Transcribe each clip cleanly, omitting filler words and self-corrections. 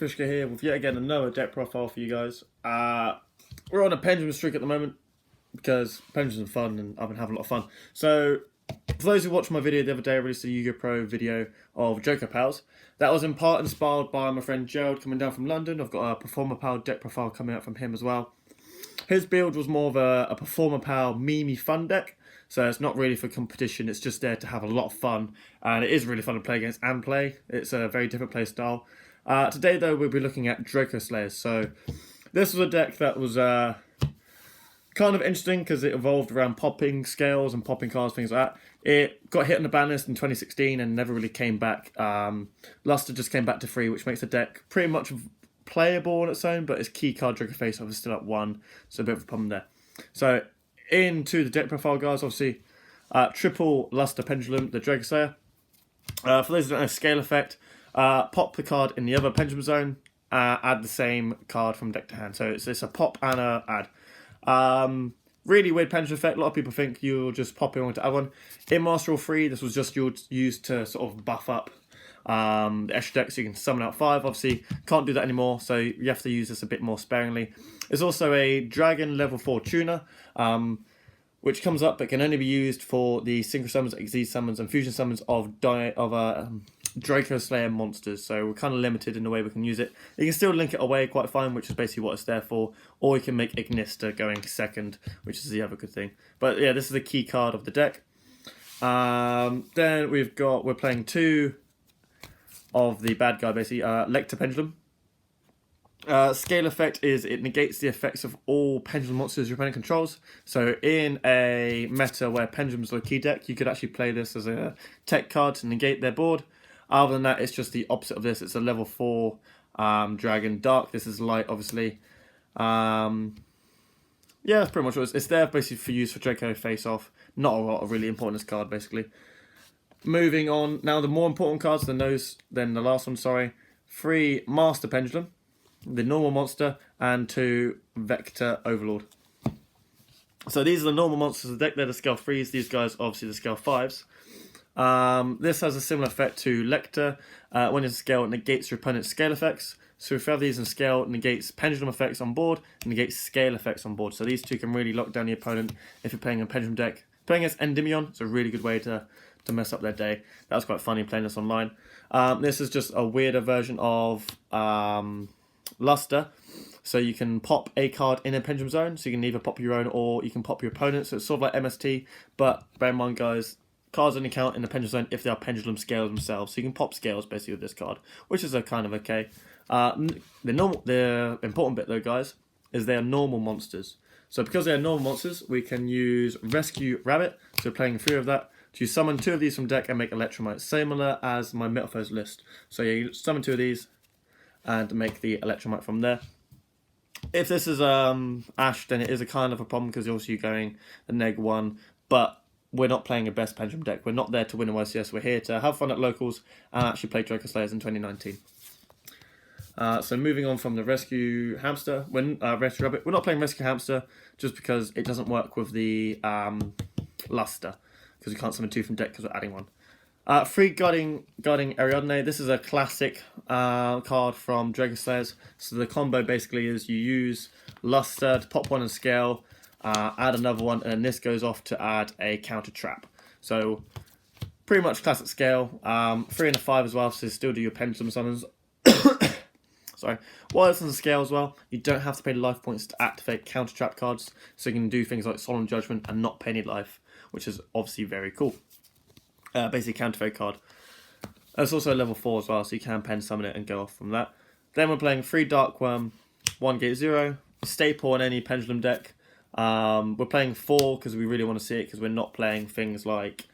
Yugioh here with yet again another deck profile for you guys. We're on a pendulum streak at the moment because pendulums are fun and I've been having a lot of fun. So, for those who watched my video the other day, I released a Yu-Gi-Oh! Pro video of Dracopals. That was in part inspired by my friend Gerald coming down from London. I've got a performapal deck profile coming out from him as well. His build was more of a performapal meme fun deck. So it's not really for competition, it's just there to have a lot of fun. And it is really fun to play against and play. It's a very different play style. Today though, we'll be looking at Dracoslayers. So this was a deck that was kind of interesting because it evolved around popping scales and popping cards, things like that. It got hit on the ban list in 2016 and never really came back. Luster just came back to 3, which makes the deck pretty much playable on its own, but its key card Draco face off is still at 1, so a bit of a problem there. So into the deck profile, guys, obviously triple Luster Pendulum, the Dracoslayer. For those who don't know, scale effect, pop the card in the other pendulum zone, add the same card from deck to hand. So it's a pop and a add. Really weird pendulum effect. A lot of people think you'll just pop it onto add one. In Master Rule 3, this was just used to sort of buff up the extra deck so you can summon out 5. Obviously, can't do that anymore, so you have to use this a bit more sparingly. It's also a Dragon level 4 tuner, which comes up but can only be used for the synchro summons, exceed summons, and fusion summons of Dracoslayer monsters. So we're kind of limited in the way we can use it. You can still link it away quite fine, which is basically what it's there for, or you can make Ignista going second, which is the other good thing. But yeah, this is the key card of the deck. Then we're playing 2 of the bad guy, basically, Lecter Pendulum. Scale effect is it negates the effects of all pendulum monsters your opponent controls. So in a meta where pendulums are a key deck, you could actually play this as a tech card to negate their board. Other than that, it's just the opposite of this. It's a level 4 Dragon Dark. This is light, obviously. Yeah, that's pretty much what it is. It's there basically for use for Draco face off. Not a lot of really important this card, basically. Moving on, now the more important cards than the last one, sorry. 3 Master Pendulum, the normal monster, and 2 Vector Overlord. So these are the normal monsters of the deck. They're the scale 3s. These guys are obviously the scale 5s. This has a similar effect to Lecter. When it's scale, it negates your opponent's scale effects. So if you have these in scale, it negates pendulum effects on board, and negates scale effects on board. So these two can really lock down the opponent if you're playing a pendulum deck. Playing against Endymion, it's a really good way to mess up their day. That was quite funny playing this online. This is just a weirder version of Luster. So you can pop a card in a pendulum zone. So you can either pop your own or you can pop your opponent. So it's sort of like MST. But bear in mind, guys, cards only count in the pendulum zone if they are pendulum scales themselves. So you can pop scales basically with this card, which is a kind of okay. The important bit though, guys, is they are normal monsters. So because they are normal monsters, we can use Rescue Rabbit. So playing 3 of that to summon 2 of these from deck and make Electromite, similar as my Metalfoes list. So you summon 2 of these and make the Electromite from there. If this is Ash, then it is a kind of a problem because you're going the neg 1, but we're not playing a best pendulum deck. We're not there to win a YCS. We're here to have fun at locals and actually play Dracoslayers in 2019. So moving on from the Rescue Hamster, Rescue Rabbit, we're not playing Rescue Hamster just because it doesn't work with the Luster, because we can't summon 2 from deck because we're adding 1. 3 Guarding Ariadne. This is a classic card from Dracoslayers. So the combo basically is you use Luster to pop 1 and scale, add another 1, and then this goes off to add a counter trap. So pretty much classic scale. 3 and a 5 as well, so still do your pendulum summons. Sorry. While it's on the scale as well, you don't have to pay life points to activate counter trap cards, so you can do things like Solemn Judgment and not pay any life, which is obviously very cool. Basically counterfeit card. It's also a level 4 as well, so you can pen summon it and go off from that. Then we're playing 3 Dark Worm, 1 Gate 0, staple in any pendulum deck. We're playing 4 because we really want to see it, because we're not playing things like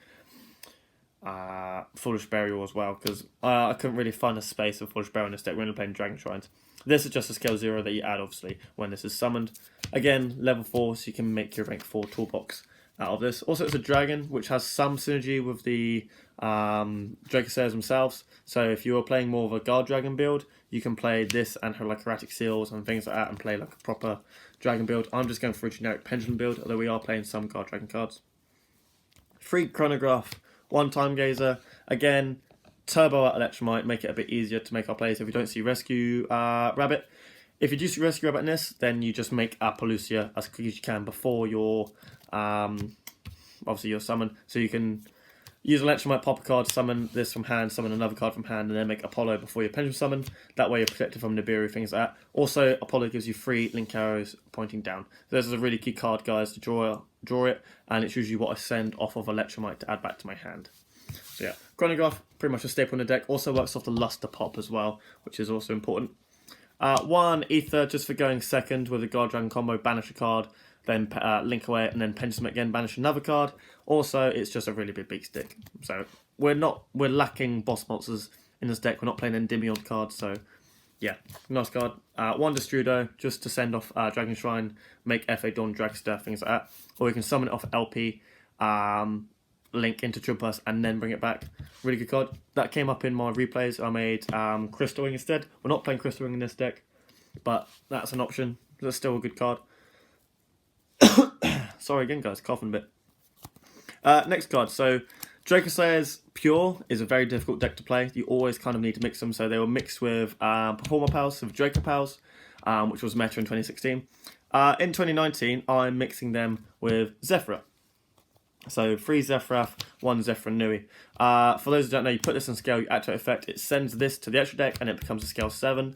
Foolish Burial as well, because I couldn't really find a space for Foolish Burial in this deck. We're only playing Dragon Shrines. This is just a scale 0 that you add, obviously, when this is summoned. Again, level 4, so you can make your rank 4 toolbox out of this. Also, it's a dragon, which has some synergy with the Dracoslayers themselves. So if you're playing more of a guard dragon build, you can play this and have like erratic seals and things like that and play like a proper dragon build. I'm just going for a generic pendulum build, although we are playing some guard dragon cards. 3 Chronograph, 1 Time Gazer. Again, turbo out Electromite, make it a bit easier to make our plays if we don't see Rescue Rabbit. If you do see Rescue Rabbit in this, then you just make a Pelusia as quick as you can before your, obviously your summon. So you can use Electromite, pop a card, summon this from hand, summon another card from hand, and then make Apollo before your Pendulum summon. That way you're protected from Nibiru, things like that. Also, Apollo gives you 3 link arrows pointing down. So this is a really key card, guys, to draw it, and it's usually what I send off of Electromite to add back to my hand. So yeah, Chronograph, pretty much a staple in the deck. Also works off the Luster Pop as well, which is also important. 1 Ether, just for going second with a Guard Dragon combo, banish a card, then link away, and then Pendulum again, banish another card. Also, it's just a really big stick. So we're lacking boss monsters in this deck. We're not playing Endymion cards, so yeah, nice card. 1 Destrudo, just to send off Dragon Shrine, make FA Dawn, Dragster, things like that. Or you can summon it off LP, link into Triple and then bring it back. Really good card. That came up in my replays. I made Crystal Ring instead. We're not playing Crystal Ring in this deck, but that's an option. That's still a good card. Sorry again, guys, coughing a bit. Next card. So Dracoslayers Pure is a very difficult deck to play. You always kind of need to mix them. So they were mixed with performapals, with Dracopals, which was meta in 2016. In 2019, I'm mixing them with Zefra. So 3 Zephra, 1 Zephra Nui. For those who don't know, you put this on scale, you activate effect, it sends this to the extra deck and it becomes a scale 7.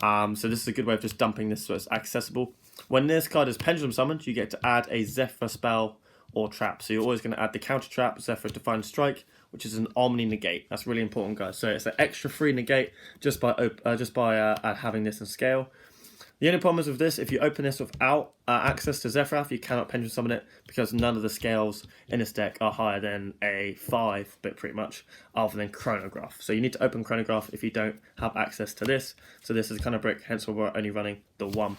So this is a good way of just dumping this so it's accessible. When this card is Pendulum summoned, you get to add a Zephra spell or trap. So you're always going to add the counter trap, Zephra Defiant Strike, which is an Omni Negate. That's really important, guys. So it's an extra free negate just by having this in scale. The only problem is with this, if you open this without access to Zephra, you cannot Pendulum summon it because none of the scales in this deck are higher than a 5, but pretty much, other than Chronograph. So you need to open Chronograph if you don't have access to this. So this is kind of brick, hence why we're only running the 1.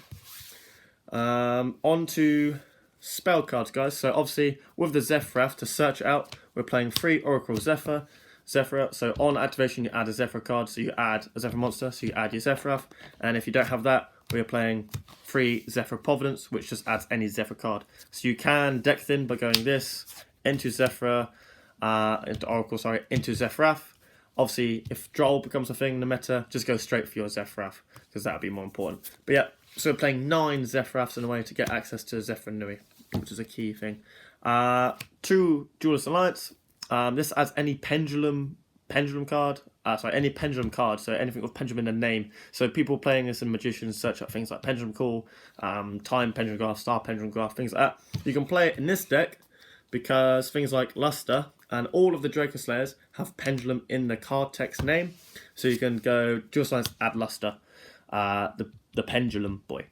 On to spell cards, guys. So obviously, with the Zephra, to search it out, we're playing 3 Oracle Zephra. So on activation, you add a Zephra card, so you add a Zephra monster, so you add your Zephra. And if you don't have that, we are playing 3 Zephra Providence, which just adds any Zephra card. So you can deck thin by going this into Zephra, into Zephra. Obviously, if Droll becomes a thing in the meta, just go straight for your Zephra, because that would be more important. But yeah, so we're playing 9 Zephraths in a way to get access to Zephra Nui, which is a key thing. 2 Duelist Alliance. This adds any pendulum card. Any pendulum card, so anything with pendulum in the name. So people playing this in Magicians search up things like Pendulum Call, Time Pendulum Graph, Star Pendulum Graph, things like that. You can play it in this deck because things like Luster and all of the Dracoslayers have Pendulum in the card text name. So you can go Dual Science, add Luster, the Pendulum boy.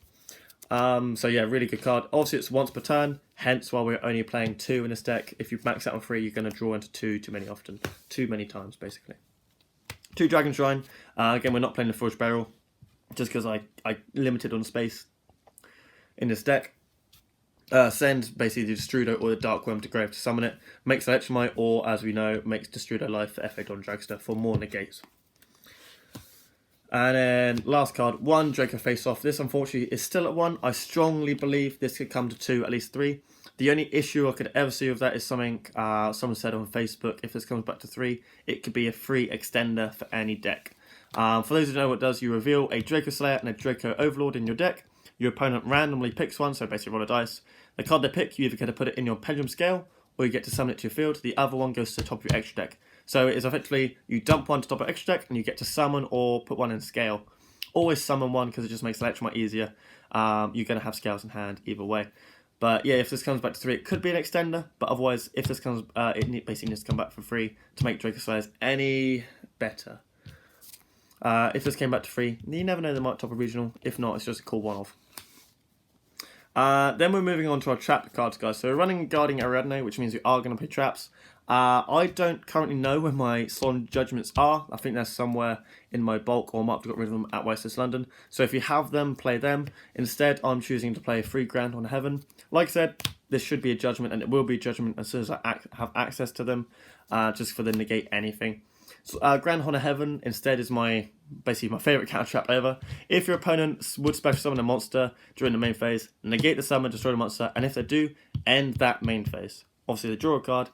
So yeah, really good card. Obviously it's once per turn, hence why we're only playing 2 in this deck. If you max out on 3, you're going to draw into 2 too many times, basically. 2 Dragon Shrine. Again, we're not playing the Forged Barrel, just because I limited on space in this deck. Send basically the Destrudo or the Dark Worm to grave to summon it. Makes Electromite, or as we know, makes Destrudo life for FA Dawn Dragster for more negates. And then last card, 1 Draco Face Off. This unfortunately is still at 1. I strongly believe this could come to 2, at least 3. The only issue I could ever see with that is something someone said on Facebook. If this comes back to 3, it could be a free extender for any deck. For those who know what it does, you reveal a Dracoslayer and a Draco Overlord in your deck. Your opponent randomly picks one, so basically roll a dice. The card they pick, you either get to put it in your Pendulum Scale, or you get to summon it to your field. The other one goes to the top of your extra deck. So it is effectively, you dump one to top of extra deck, and you get to summon or put one in scale. Always summon one, because it just makes Electromite easier. You're going to have scales in hand either way. But yeah, if this comes back to 3, it could be an extender. But otherwise, if this comes, it basically needs to come back for 3 to make Dracoslayers any better. If this came back to 3, you never know, they might top a regional. If not, it's just a cool one-off. Then we're moving on to our trap cards, guys. So we're running Guarding Ariadne, which means we are going to play traps. I don't currently know where my Slaughter Judgements are. I think they're somewhere in my bulk, or I might have got rid of them at West London. So if you have them, play them. Instead, I'm choosing to play 3 Grand on Heaven. Like I said, this should be a Judgment, and it will be a Judgment as soon as I have access to them, just for the negate anything. So, Grand Honor Heaven instead is basically my favourite counter trap ever. If your opponent would special summon a monster during the main phase, negate the summon, destroy the monster, and if they do, end that main phase. Obviously, they draw a card.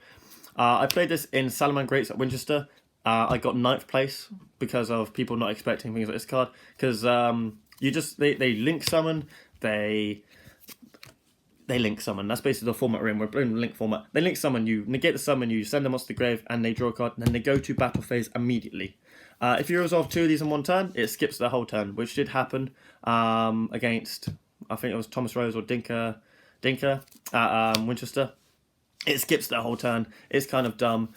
I played this in Salaman Greats at Winchester. I got 9th place because of people not expecting things like this card. Because they link summon, they link summon. That's basically the format we're in. We're playing link format. They link summon, you negate the summon, you send them off to the grave, and they draw a card, and then they go to battle phase immediately. If you resolve 2 of these in one turn, it skips the whole turn, which did happen against, I think it was Thomas Rose or Dinka at Winchester. It skips the whole turn. It's kind of dumb.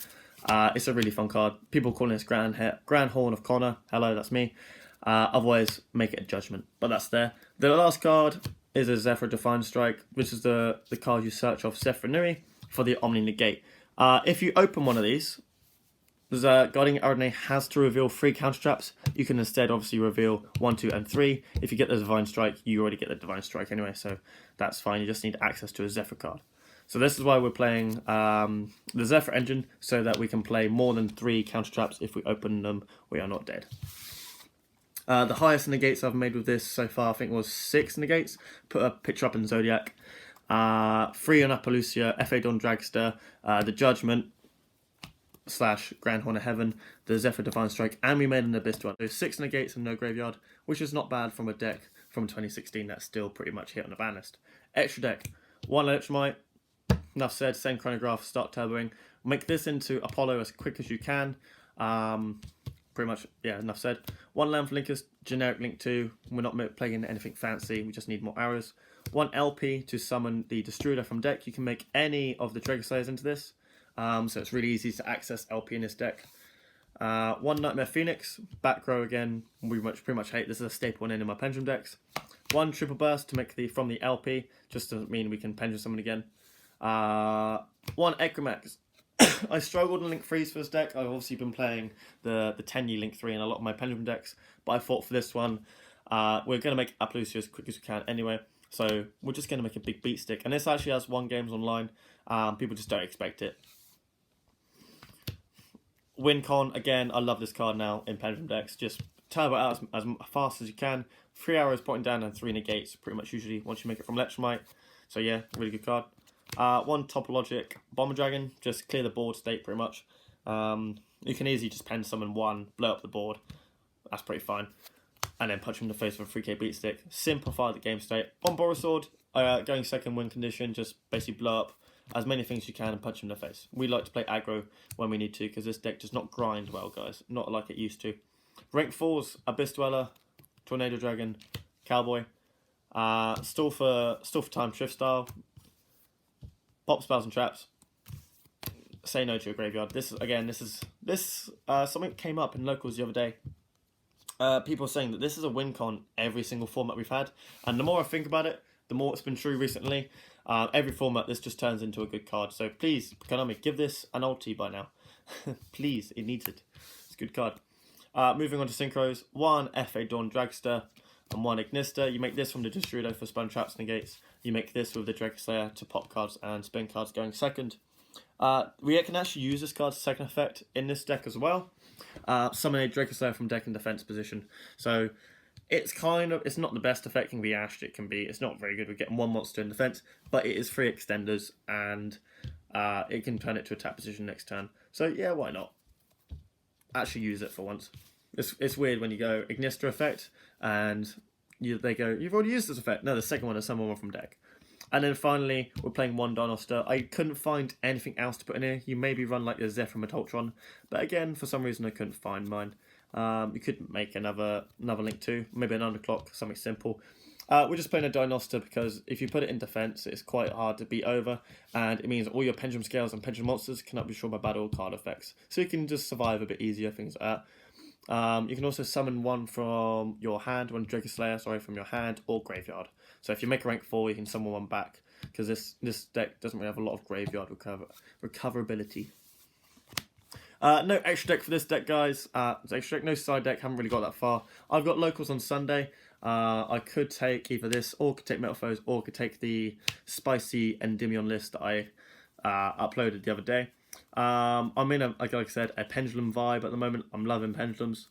It's a really fun card. People calling this Grand Horn of Connor. Hello, that's me. Otherwise, make it a judgment. But that's there. The last card is a Zefra Defiant Strike, which is the card you search off Zephra Engine for the Omni Negate. If you open one of these, the Guardian RNA has to reveal 3 counter traps. You can instead obviously reveal 1, 2, and 3. If you get the Divine Strike, you already get the Divine Strike anyway, so that's fine. You just need access to a Zefra card. So this is why we're playing the Zephra Engine, so that we can play more than 3 counter traps. If we open them, we are not dead. The highest negates I've made with this so far, I think, was 6 negates. Put a picture up in Zodiac. 3 on Appalucia, FA Dawn Dragster, the Judgment / Grand Horn of Heaven, the Zefra Divine Strike, and we made an Abyss Dweller. So 6 negates and no graveyard, which is not bad from a deck from 2016 that's still pretty much hit on the ban list. Extra deck, 1 Electromite, enough said, same chronograph, start turboing. Make this into Apollo as quick as you can. Pretty much, yeah, enough said. 1 Lamp Linkers, generic Link 2. We're not playing anything fancy, we just need more arrows. 1 LP to summon the Destroyer from deck. You can make any of the Dracoslayers into this. So it's really easy to access LP in this deck. 1 Nightmare Phoenix, back row again. We pretty much hate this. Is a staple in my Pendulum decks. 1 Triple Burst to make from the LP, just doesn't mean we can Pendulum summon again. 1 Equimax. I struggled in Link 3s for this deck. I've obviously been playing the 10-year Link 3 in a lot of my Pendulum decks, but I thought for this one, we're going to make Appalucia as quick as we can anyway, so we're just going to make a big beat stick. And this actually has 1 games online. People just don't expect it. WinCon, again, I love this card now in Pendulum decks. Just turbo out as fast as you can. 3 arrows pointing down and 3 negates, pretty much usually, once you make it from Electromite. So yeah, really good card. 1 Topologic Bomber Dragon, just clear the board state pretty much. You can easily just pen summon 1, blow up the board. That's pretty fine. And then punch him in the face with a 3k beat stick. Simplify the game state. 1 Borosword, going second win condition, just basically blow up as many things as you can and punch him in the face. We like to play aggro when we need to, because this deck does not grind well, guys. Not like it used to. Rank 4s, Abyss Dweller, Tornado Dragon, Cowboy. Stall for time, Shrift Style. Pop spells and traps. Say no to your graveyard. This something came up in locals the other day. People are saying that this is a win con every single format we've had, and the more I think about it, the more it's been true recently. Every format this just turns into a good card. So please, Konami, give this an ulti by now. Please, it needs it. It's a good card. Moving on to synchros. 1 FA Dawn Dragster and 1 Ignister. You make this from the Destroyer for spun traps negates. You make this with the Dracoslayer to pop cards and spin cards going second. We can actually use this card's second effect in this deck as well. Summon a Dracoslayer from deck in defense position. So it's not the best effect can be ashed. It can be, it's not very good with getting 1 monster in defense, but it is 3 extenders and it can turn it to attack position next turn. So yeah, why not? Actually use it for once. It's weird when you go Ignister effect and they go, you've already used this effect. No, the second one is summon 1 from deck. And then finally, we're playing 1 Dinoster. I couldn't find anything else to put in here. You maybe run like the Zefra Metultron, but again, for some reason I couldn't find mine. You could make another Link 2, maybe an Underclock, something simple. We're just playing a Dinoster because if you put it in defense, it's quite hard to beat over, and it means all your Pendulum Scales and Pendulum Monsters cannot be destroyed by battle card effects. So you can just survive a bit easier, things like that. You can also summon 1 from your hand, 1 Dracoslayer, from your hand or graveyard. So if you make a rank 4, you can summon 1 back, because this deck doesn't really have a lot of graveyard recoverability. No extra deck for this deck, guys. It's extra deck, no side deck, haven't really got that far. I've got locals on Sunday. I could take either this, or could take Metal Foes, or could take the spicy Endymion list that I uploaded the other day. I'm in like I said, a pendulum vibe at the moment. I'm loving pendulums.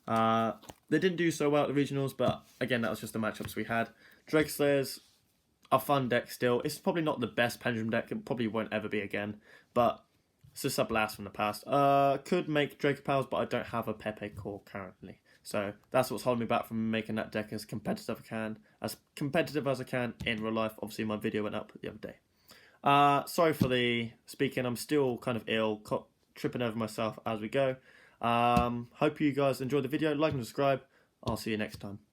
They didn't do so well at the regionals, but again, that was just the matchups we had. Dracoslayers, a fun deck still. It's probably not the best pendulum deck. It probably won't ever be again, but It's just a blast from the past. Could make Dracopals, but I don't have a Pepe core currently. So that's what's holding me back from making that deck as competitive as I can in real life. Obviously, my video went up the other day. Sorry for the speaking. I'm still kind of ill, tripping over myself as we go. Hope you guys enjoyed the video. Like and subscribe. I'll see you next time.